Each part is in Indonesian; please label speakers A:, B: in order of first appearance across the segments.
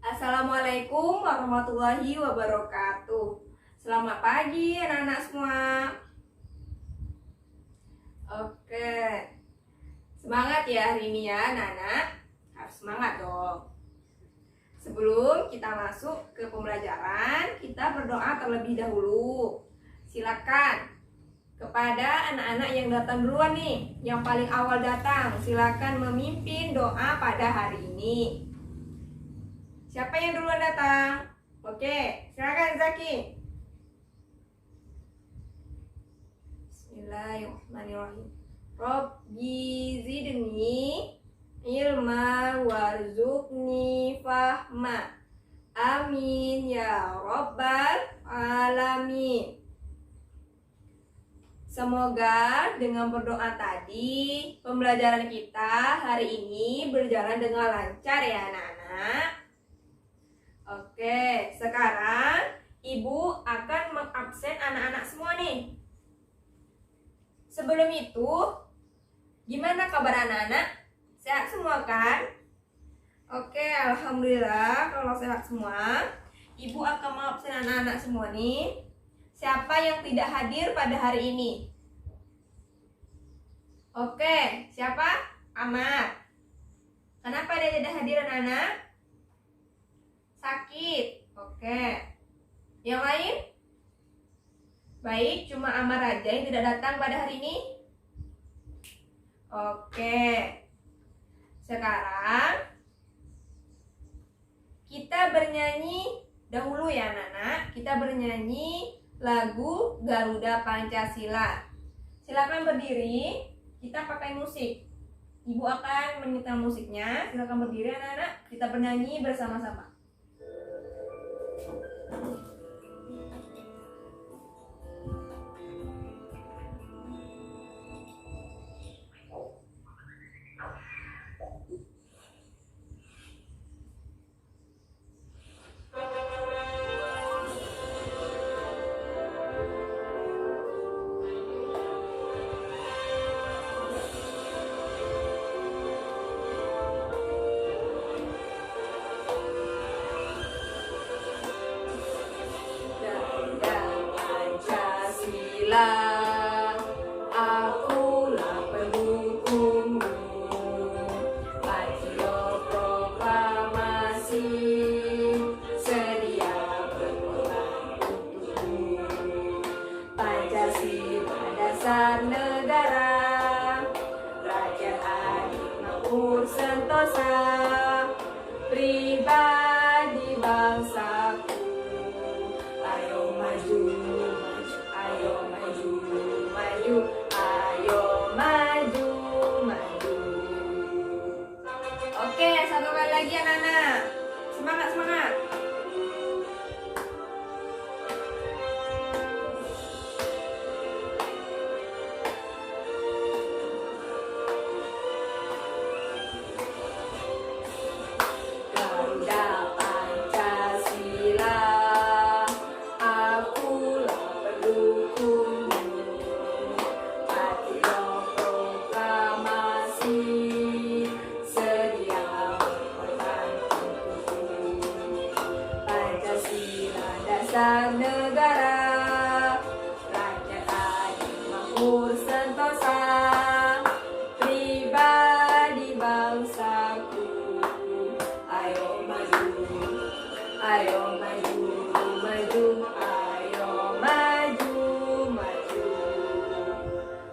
A: Assalamualaikum warahmatullahi wabarakatuh. Selamat pagi anak-anak semua. Oke, semangat ya hari ini ya anak-anak. Harus semangat dong. Sebelum kita masuk ke pembelajaran, kita berdoa terlebih dahulu. Silakan kepada anak-anak yang datang duluan nih, yang paling awal datang, silakan memimpin doa pada hari ini. Siapa yang duluan datang? Oke, silakan Zaki. Bismillahirrahmanirrahim. Robbi zidni ilma warzuqni fahma. Amin ya rabbal alamin. Semoga dengan berdoa tadi, pembelajaran kita hari ini berjalan dengan lancar ya anak-anak. Oke, sekarang Ibu akan mengabsen anak-anak semua nih. Sebelum itu, gimana kabar anak-anak? Sehat semua kan? Oke, alhamdulillah kalau sehat semua. Ibu akan mengabsen anak-anak semua nih. Siapa yang tidak hadir pada hari ini? Oke, siapa? Ahmad. Kenapa dia tidak hadir anak-anak? Sakit. Oke. Yang lain? Baik, cuma Amar aja yang tidak datang pada hari ini. Oke. Sekarang kita bernyanyi dahulu ya anak-anak. Kita bernyanyi lagu Garuda Pancasila. Silakan berdiri. Kita pakai musik. Ibu akan menyetel musiknya. Silakan berdiri anak-anak. Kita bernyanyi bersama-sama. Akulah pendukungmu, Pancasila proklamasi, sedia berkorban untukmu. Pancasila dasar negara, rakyat adil makmur sentosa, pribadi bangsaku. Ayo maju, ayo maju, maju, ayo maju, maju. Oke, satu kali lagi anak-anak. Semangat, semangat. Garuda Pancasila, akulah pendukungmu, Pancasila proklamasi, sedia berkorban untukmu. Pancasila dasar negara, rakyat adil makmur sentosa, pribadi bangsaku. Ayo maju, ayo maju, maju, ayo maju, maju.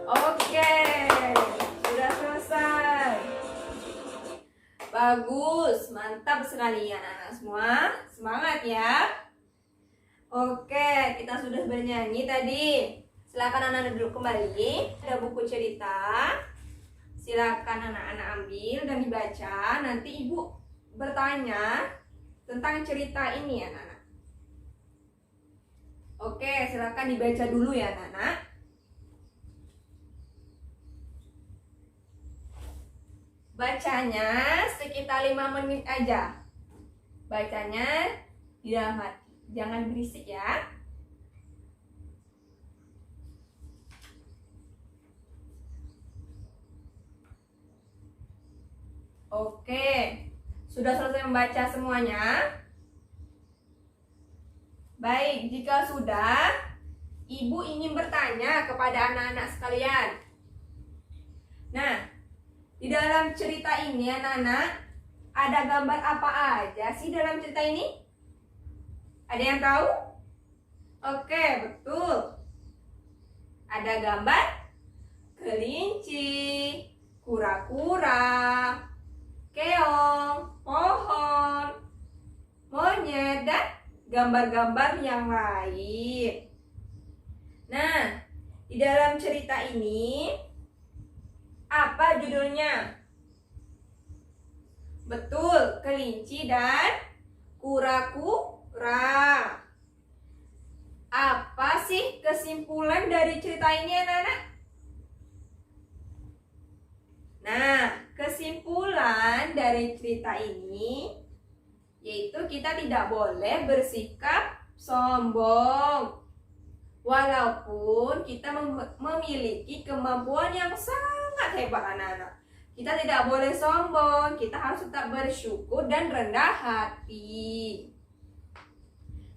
A: Oke, sudah selesai. Bagus, mantap sekali ya anak-anak semua. Semangat ya. Oke, kita sudah bernyanyi tadi. Silakan anak-anak duduk kembali. Ada buku cerita. Silakan anak-anak ambil dan dibaca. Nanti ibu bertanya tentang cerita ini ya anak-anak. Oke, silakan dibaca dulu ya anak-anak. Bacanya sekitar 5 menit aja. Bacanya di dalam hati, jangan berisik ya. Oke, sudah selesai membaca semuanya? Baik, jika sudah, Ibu ingin bertanya kepada anak-anak sekalian. Nah, di dalam cerita ini anak-anak, ada gambar apa aja sih dalam cerita ini? Ada yang tahu? Oke, betul. Ada gambar kelinci, kura-kura, keong, pohon, monyet, dan gambar-gambar yang lain. Nah, di dalam cerita ini apa judulnya? Betul, kelinci dan kura-kura. Apa sih kesimpulan dari cerita ini anak-anak? Nah, kesimpulan dari cerita ini yaitu kita tidak boleh bersikap sombong. Walaupun kita memiliki kemampuan yang sangat hebat anak-anak. Kita tidak boleh sombong, kita harus tetap bersyukur dan rendah hati.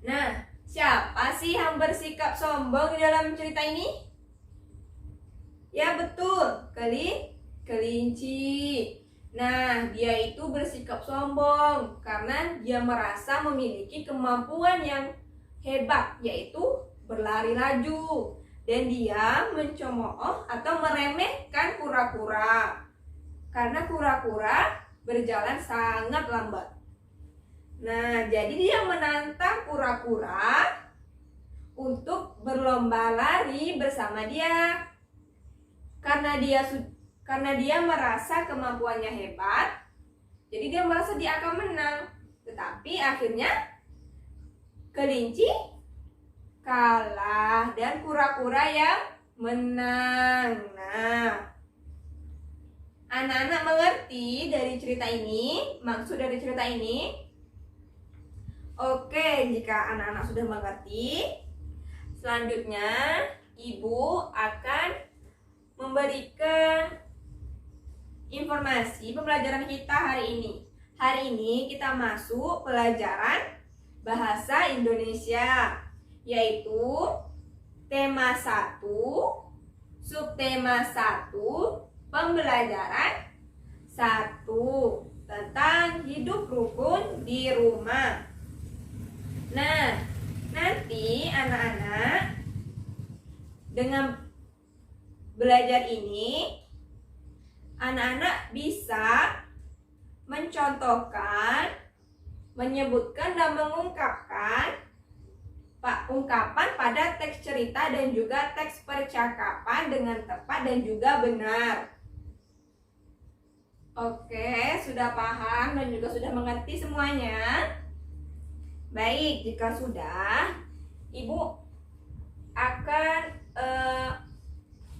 A: Nah, siapa sih yang bersikap sombong di dalam cerita ini? Ya betul, kelinci. Nah, dia itu bersikap sombong karena dia merasa memiliki kemampuan yang hebat, yaitu berlari laju. Dan dia mencemooh atau meremehkan kura-kura karena kura-kura berjalan sangat lambat. Nah, jadi dia menantang kura-kura untuk berlomba lari bersama dia. Karena dia merasa kemampuannya hebat, jadi dia merasa dia akan menang. Tetapi akhirnya kelinci kalah dan kura-kura yang menang. Nah, anak-anak mengerti dari cerita ini, maksud dari cerita ini? Oke, jika anak-anak sudah mengerti, selanjutnya Ibu akan memberikan informasi pembelajaran kita hari ini. Hari ini kita masuk pelajaran Bahasa Indonesia, yaitu tema 1, subtema 1, pembelajaran 1 tentang hidup rukun di rumah. Nah, nanti anak-anak dengan belajar ini, anak-anak bisa mencontohkan, menyebutkan dan mengungkapkan ungkapan pada teks cerita dan juga teks percakapan dengan tepat dan juga benar. Oke, sudah paham dan juga sudah mengerti semuanya? Baik, jika sudah, Ibu akan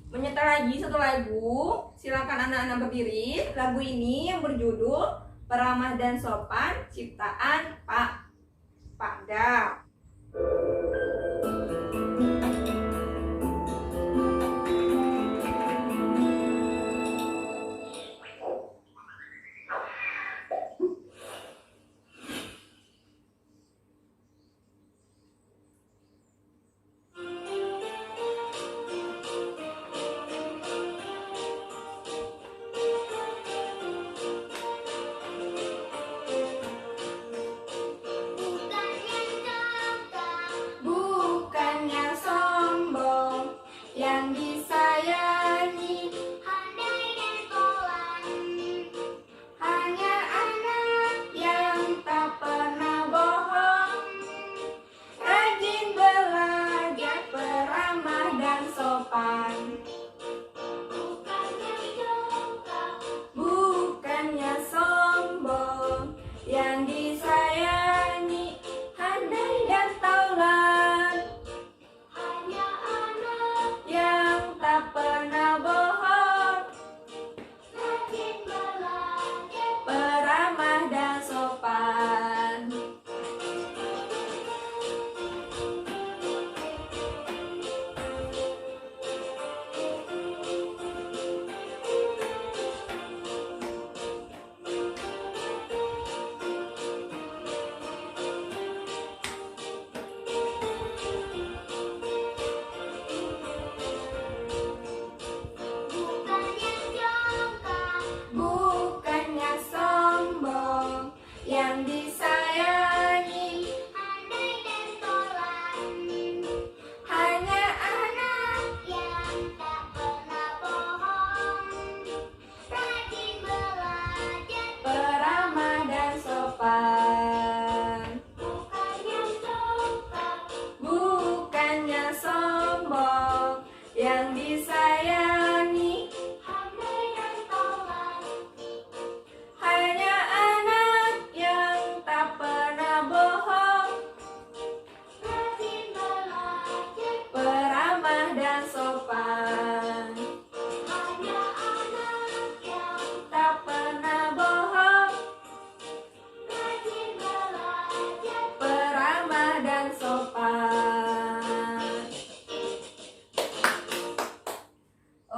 A: menyetel lagi satu lagu. Silakan anak-anak berdiri. Lagu ini yang berjudul Peramah dan Sopan ciptaan Pak Da. Pernah bohong.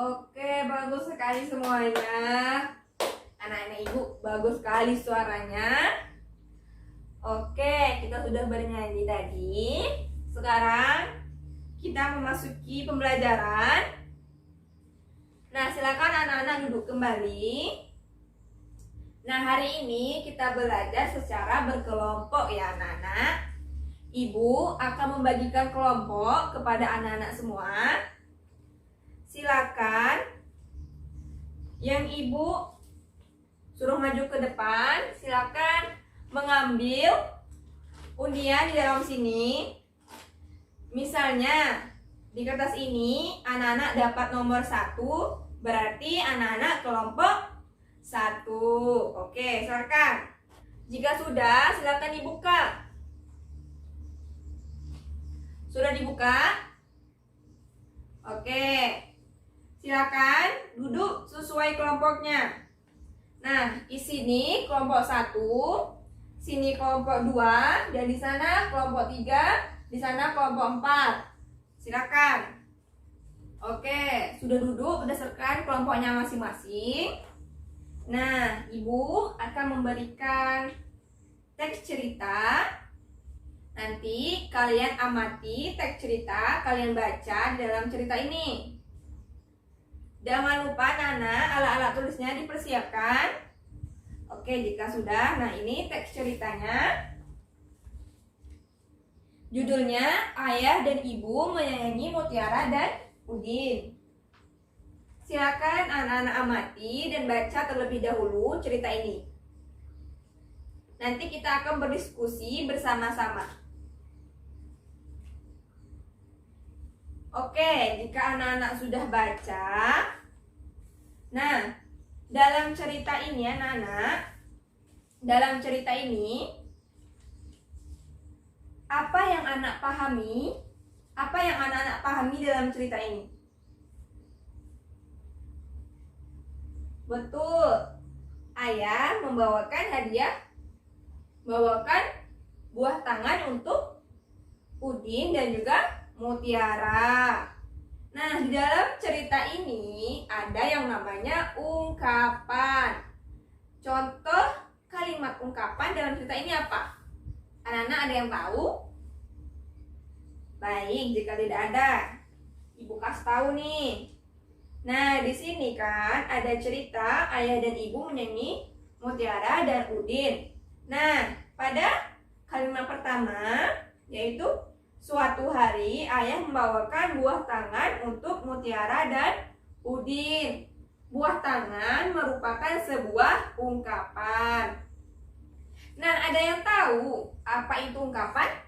A: Oke, bagus sekali semuanya. Anak-anak ibu, bagus sekali suaranya. Oke, kita sudah bernyanyi tadi. Sekarang kita memasuki pembelajaran. Nah, silakan anak-anak duduk kembali. Nah, hari ini kita belajar secara berkelompok ya anak-anak. Ibu akan membagikan kelompok kepada anak-anak semua. Silakan yang ibu suruh maju ke depan, silakan mengambil undian di dalam sini. Misalnya di kertas ini anak-anak dapat nomor 1, berarti anak-anak kelompok 1. Oke, silakan. Jika sudah, silakan dibuka. Sudah dibuka? Oke. Silakan duduk sesuai kelompoknya. Nah, di sini kelompok 1, sini kelompok 2, dan di sana kelompok 3, di sana kelompok 4. Silakan. Oke, sudah duduk berdasarkan kelompoknya masing-masing. Nah, Ibu akan memberikan teks cerita. Nanti kalian amati teks cerita, kalian baca dalam cerita ini. Jangan lupa Nana, alat-alat tulisnya dipersiapkan. Oke, jika sudah, nah ini teks ceritanya. Judulnya Ayah dan Ibu Menyayangi Mutiara dan Udin. Silakan anak-anak amati dan baca terlebih dahulu cerita ini. Nanti kita akan berdiskusi bersama-sama. Oke, jika anak-anak sudah baca, nah, dalam cerita ini anak-anak, dalam cerita ini, apa yang anak pahami? Apa yang anak-anak pahami dalam cerita ini? Betul, ayah membawakan hadiah, membawakan buah tangan untuk Udin dan juga Mutiara. Nah, di dalam cerita ini ada yang namanya ungkapan. Contoh kalimat ungkapan dalam cerita ini apa? Anak-anak ada yang tahu? Baik, jika tidak ada, Ibu kasih tahu nih. Nah, di sini kan ada cerita ayah dan ibu menyanyi Mutiara dan Udin. Nah, pada kalimat pertama yaitu suatu hari ayah membawakan buah tangan untuk Mutiara dan Udin. Buah tangan merupakan sebuah ungkapan. Nah, ada yang tahu apa itu ungkapan?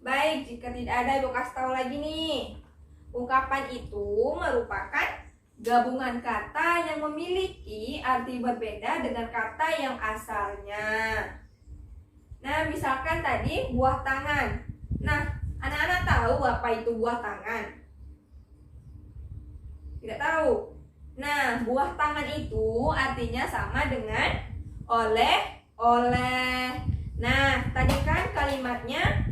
A: Baik, jika tidak ada, Ibu kasih tahu lagi nih. Ungkapan itu merupakan gabungan kata yang memiliki arti berbeda dengan kata yang asalnya. Nah, misalkan tadi buah tangan. Nah, anak-anak tahu apa itu buah tangan? Tidak tahu. Nah, buah tangan itu artinya sama dengan oleh. Nah, tadi kan kalimatnya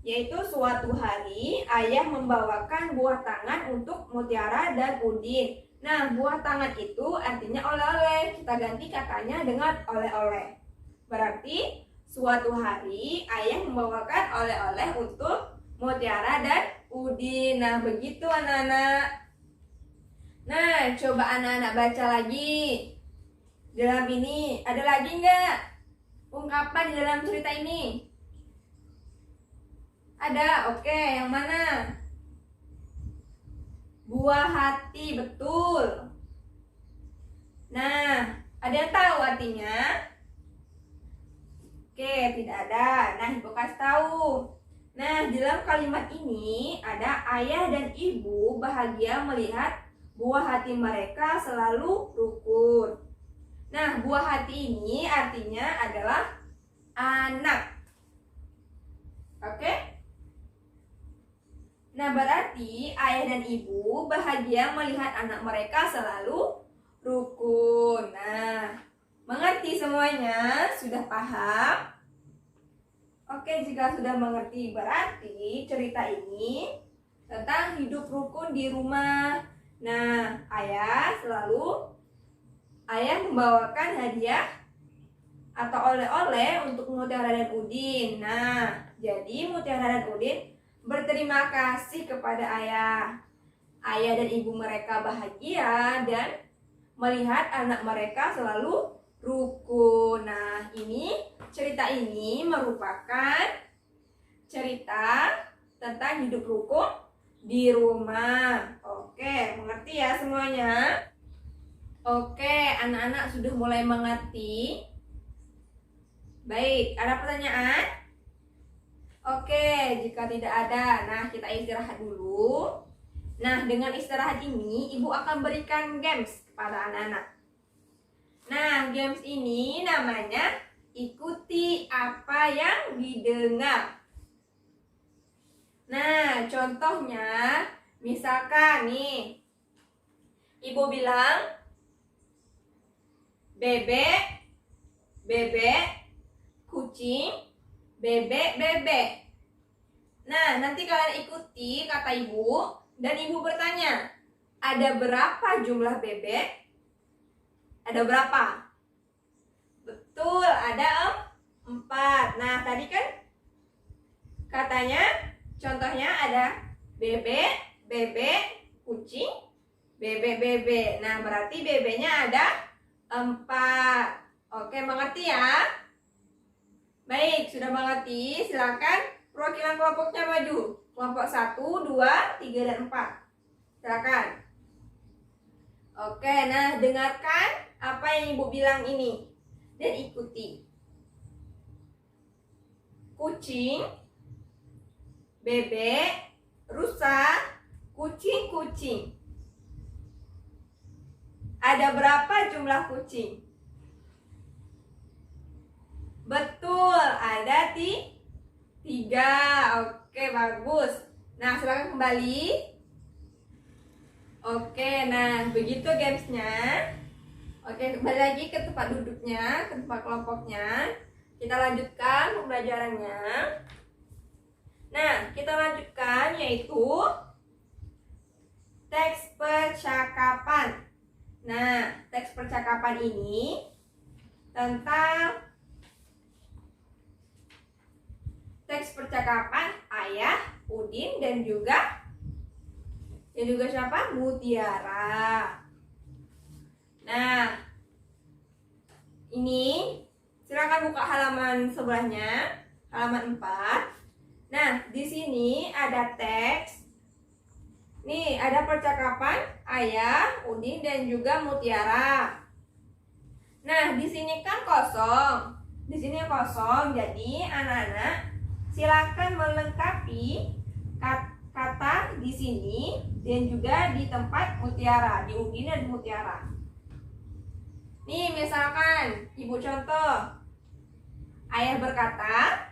A: yaitu suatu hari ayah membawakan buah tangan untuk Mutiara dan Udin. Nah, buah tangan itu artinya oleh-oleh. Kita ganti katanya dengan oleh-oleh. Berarti suatu hari ayah membawakan oleh-oleh untuk Mutiara dan Udin. Nah, begitu anak-anak. Nah, coba anak-anak baca lagi. Dalam ini ada lagi nggak ungkapan di dalam cerita ini? Ada, oke, yang mana? Buah hati, betul. Nah, ada yang tahu artinya? Oke, tidak ada. Nah, Ibu kasih tahu. Nah, di dalam kalimat ini ada ayah dan ibu bahagia melihat buah hati mereka selalu rukun. Nah, buah hati ini artinya adalah anak. Oke? Nah, berarti ayah dan ibu bahagia melihat anak mereka selalu rukun. Nah, mengerti semuanya? Sudah paham? Oke, jika sudah mengerti berarti cerita ini tentang hidup rukun di rumah. Nah, ayah membawakan hadiah atau oleh-oleh untuk Mutiara dan Udin. Nah, jadi Mutiara dan Udin berterima kasih kepada ayah. Ayah dan ibu mereka bahagia dan melihat anak mereka selalu rukun. Nah, cerita ini merupakan cerita tentang hidup rukun di rumah. Oke, mengerti ya semuanya? Oke, anak-anak sudah mulai mengerti. Baik, ada pertanyaan? Oke, jika tidak ada, nah kita istirahat dulu. Nah, dengan istirahat ini, Ibu akan berikan games kepada anak-anak. Nah, games ini namanya ikuti apa yang didengar. Nah, contohnya, misalkan nih, Ibu bilang, bebek, bebek, kucing, bebek, bebek. Nah, nanti kalian ikuti kata Ibu, dan Ibu bertanya, ada berapa jumlah bebek? Ada berapa? Betul, ada 4. Nah, tadi kan katanya, contohnya ada bebek, bebek, kucing, bebek, bebek. Nah, berarti bebeknya ada 4. Oke, mengerti ya? Baik, sudah mengerti. Silakan perwakilan kelompoknya maju. Kelompok 1, 2, 3, dan 4. Silakan. Oke, nah dengarkan apa yang Ibu bilang ini dan ikuti. Kucing, bebek, rusa, kucing, kucing. Ada berapa jumlah kucing? Betul, ada 3. Oke, bagus. Nah, silakan kembali. Oke, nah begitu gamesnya. Oke, kembali lagi ke tempat duduknya, ke tempat kelompoknya. Kita lanjutkan pembelajarannya. Nah, kita lanjutkan yaitu teks percakapan. Nah, teks percakapan ini tentang teks percakapan ayah, Udin, dan juga siapa? Mutiara. Nah, ini silakan buka halaman sebelahnya, halaman 4. Nah, di sini ada teks. Nih, ada percakapan ayah, Udin, dan juga Mutiara. Nah, di sini kan kosong. Di sini kosong, jadi anak-anak silakan melengkapi kata di sini dan juga di tempat Mutiara, di Udin dan Mutiara. Nih, misalkan Ibu contoh. Ayah berkata,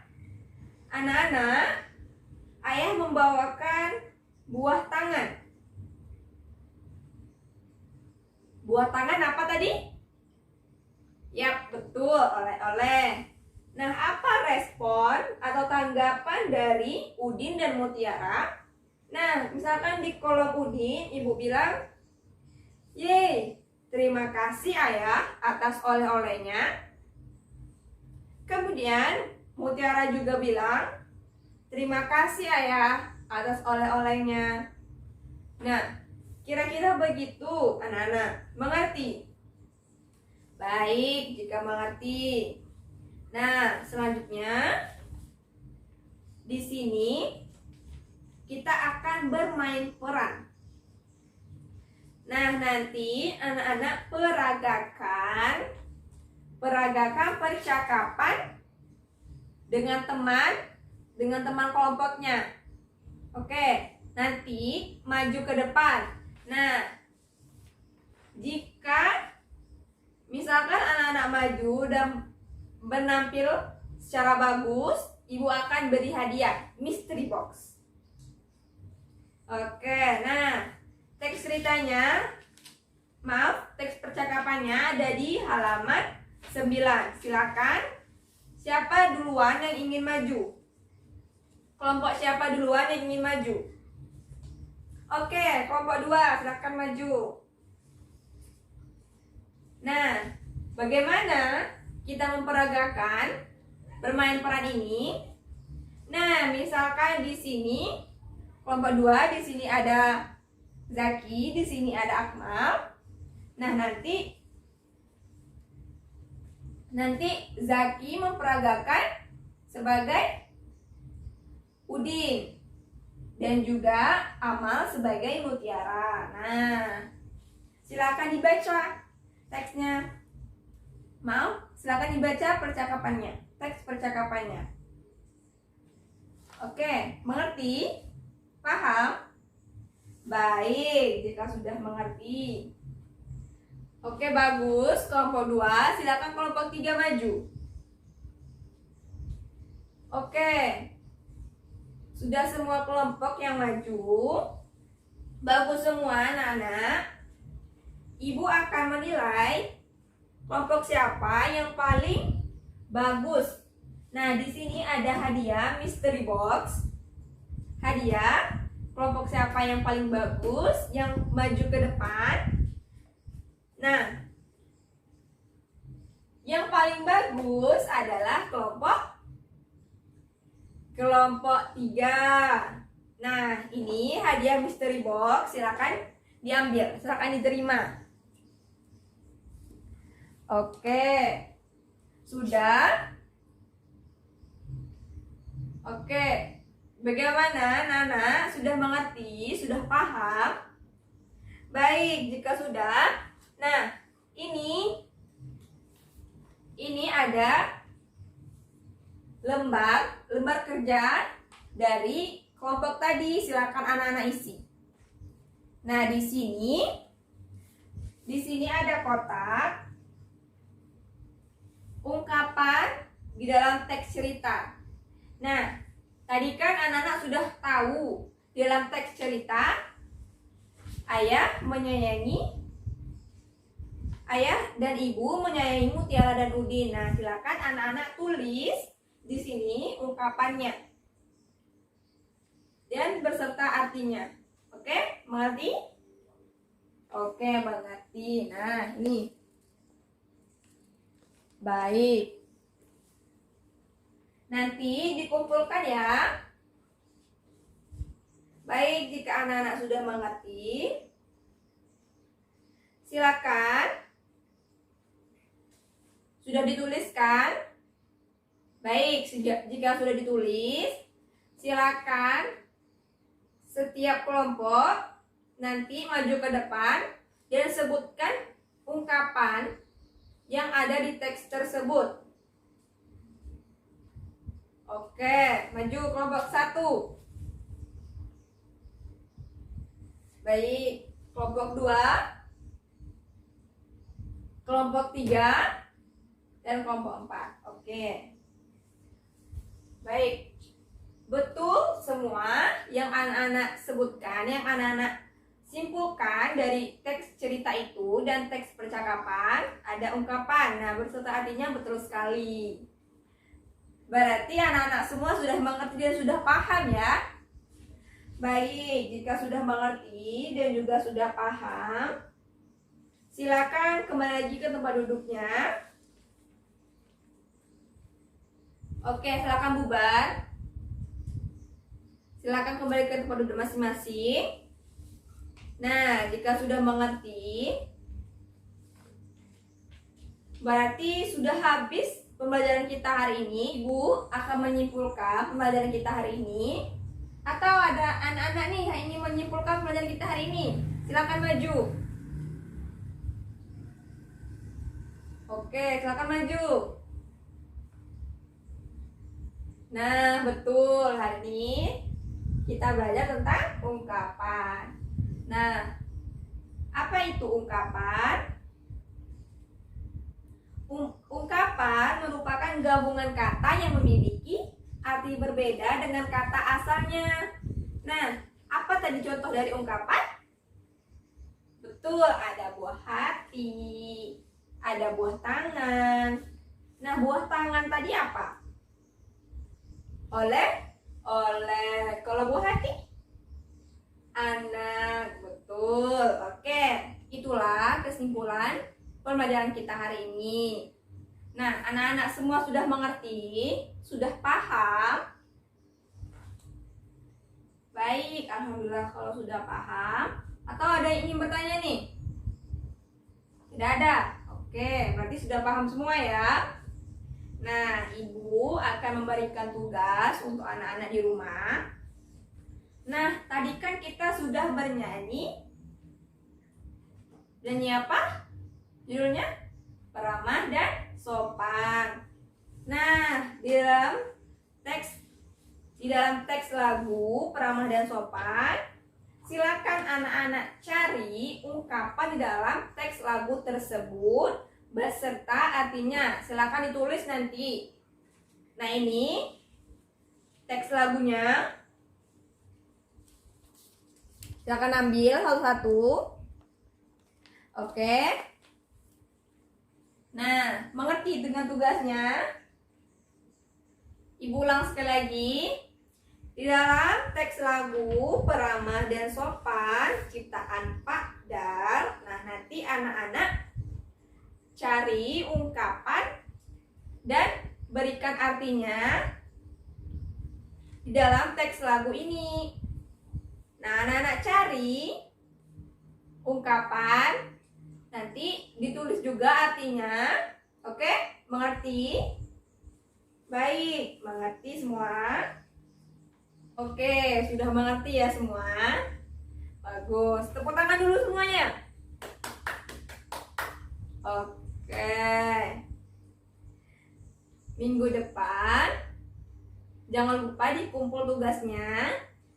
A: anak-anak, ayah membawakan buah tangan. Buah tangan apa tadi? Yap, betul, oleh-oleh. Nah, apa respon atau tanggapan dari Udin dan Mutiara? Nah, misalkan di kolom Udin, Ibu bilang, yeay, terima kasih ayah atas oleh-olehnya. Kemudian, Mutiara juga bilang, terima kasih ayah atas oleh-olehnya. Nah, kira-kira begitu anak-anak, mengerti? Baik, jika mengerti. Nah, selanjutnya di sini kita akan bermain peran. Nah, nanti anak-anak peragakan percakapan dengan teman kelompoknya. Oke, nanti maju ke depan. Nah, jika misalkan anak-anak maju dan menampil secara bagus, Ibu akan beri hadiah mystery box. Oke, nah teks percakapannya ada di halaman 9. Silakan, siapa duluan yang ingin maju? Kelompok siapa duluan yang ingin maju? Oke, kelompok 2, silakan maju. Nah, bagaimana kita memperagakan bermain peran ini? Nah, misalkan di sini kelompok 2, di sini ada Zaki, di sini ada Akmal. Nah, nanti Zaki memperagakan sebagai Udin dan juga Amal sebagai Mutiara. Nah, silakan dibaca teksnya. Mau? Silakan dibaca percakapannya, teks percakapannya. Oke, mengerti? Paham? Baik, jika sudah mengerti. Oke, bagus. Kelompok 2, silakan kelompok 3 maju. Oke. Sudah semua kelompok yang maju. Bagus semua anak-anak. Ibu akan menilai kelompok siapa yang paling bagus. Nah, di sini ada hadiah mystery box. Hadiah. Kelompok siapa yang paling bagus yang maju ke depan. Nah, yang paling bagus adalah kelompok 3. Nah, ini hadiah mystery box. Silakan diambil, silakan diterima. Oke. Sudah? Oke. Bagaimana, Nana? Sudah mengerti? Sudah paham? Baik, jika sudah. Nah, ini ada lembar kerja dari kelompok tadi. Silakan anak-anak isi. Nah, di sini ada kotak ungkapan di dalam teks cerita. Nah, tadi kan anak-anak sudah tahu di dalam teks cerita ayah dan ibu menyayangi Mutiara dan Udin. Nah, silakan anak-anak tulis di sini ungkapannya dan beserta artinya. Oke, mengerti? Oke, mengerti. Nah, ini. Baik. Nanti dikumpulkan ya. Baik, jika anak-anak sudah mengerti, silakan. Sudah dituliskan? Baik, jika sudah ditulis, silakan setiap kelompok nanti maju ke depan dan sebutkan ungkapan yang ada di teks tersebut. Oke, maju kelompok 1. Baik, kelompok 2, kelompok 3, dan kelompok 4. Oke. Baik. Betul semua yang anak-anak sebutkan, yang anak-anak simpulkan dari teks cerita itu dan teks percakapan, ada ungkapan. Nah, beserta artinya betul sekali. Berarti anak-anak semua sudah mengerti dan sudah paham ya. Baik, jika sudah mengerti dan juga sudah paham, silakan kembali lagi ke tempat duduknya. Oke, silakan bubar. Silakan kembali ke tempat duduk masing-masing. Nah, jika sudah mengerti, berarti sudah habis pembelajaran kita hari ini. Ibu akan menyimpulkan pembelajaran kita hari ini. Atau ada anak-anak nih yang ingin menyimpulkan pembelajaran kita hari ini? Silakan maju. Oke, silakan maju. Nah, betul. Hari ini kita belajar tentang ungkapan. Nah, apa itu ungkapan? Ungkapan merupakan gabungan kata yang memiliki arti berbeda dengan kata asalnya. Nah, apa tadi contoh dari ungkapan? Betul, ada buah hati, ada buah tangan. Nah, buah tangan tadi apa? Oleh. Kalau buah hati? anak. Betul. Oke, itulah kesimpulan pembelajaran kita hari ini. Nah, anak-anak semua sudah mengerti? Sudah paham? Baik, alhamdulillah kalau sudah paham. Atau ada yang ingin bertanya nih? Tidak ada? Oke, berarti sudah paham semua ya. Nah, Ibu akan memberikan tugas untuk anak-anak di rumah. Nah, tadi kan kita sudah bernyanyi. Nyanyi apa? Judulnya? Peramah dan sopan. Nah, di dalam teks lagu Peramah dan Sopan, silakan anak-anak cari ungkapan di dalam teks lagu tersebut beserta artinya. Silakan ditulis nanti. Nah, ini teks lagunya. Silakan ambil satu-satu. Oke. Nah, mengerti dengan tugasnya? Ibu ulang sekali lagi. Di dalam teks lagu Peramah dan Sopan ciptaan Pak Dar. Nah, nanti anak-anak cari ungkapan dan berikan artinya di dalam teks lagu ini. Nah, anak-anak cari ungkapan, nanti ditulis juga artinya. Oke, mengerti? Baik, mengerti semua? Oke, sudah mengerti ya semua? Bagus, tepuk tangan dulu semuanya. Oke. Minggu depan jangan lupa dikumpul tugasnya.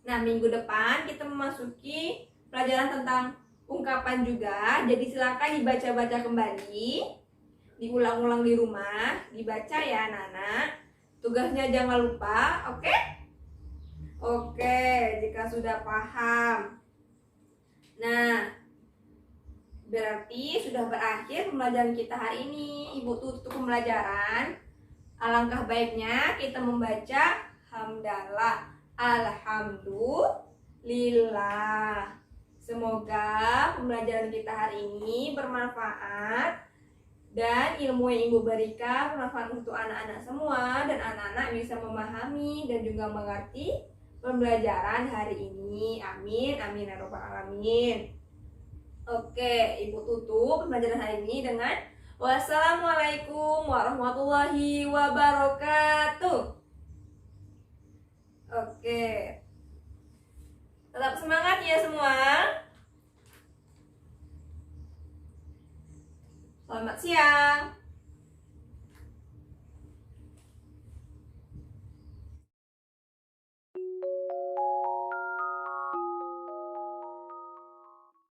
A: Nah, minggu depan kita memasuki pelajaran tentang ungkapan juga. Jadi silakan dibaca-baca kembali, diulang-ulang di rumah, dibaca ya anak-anak. Tugasnya jangan lupa, oke? Oke, jika sudah paham. Nah, berarti sudah berakhir pembelajaran kita hari ini. Ibu tutup pembelajaran. Alangkah baiknya kita membaca hamdalah, alhamdulillah. Semoga pembelajaran kita hari ini bermanfaat dan ilmu yang Ibu berikan bermanfaat untuk anak-anak semua, dan anak-anak bisa memahami dan juga mengerti pembelajaran hari ini. Amin, amin ya rabbal alamin. Oke, Ibu tutup pembelajaran hari ini dengan wassalamualaikum warahmatullahi wabarakatuh. Oke, tetap semangat ya semua. Selamat siang.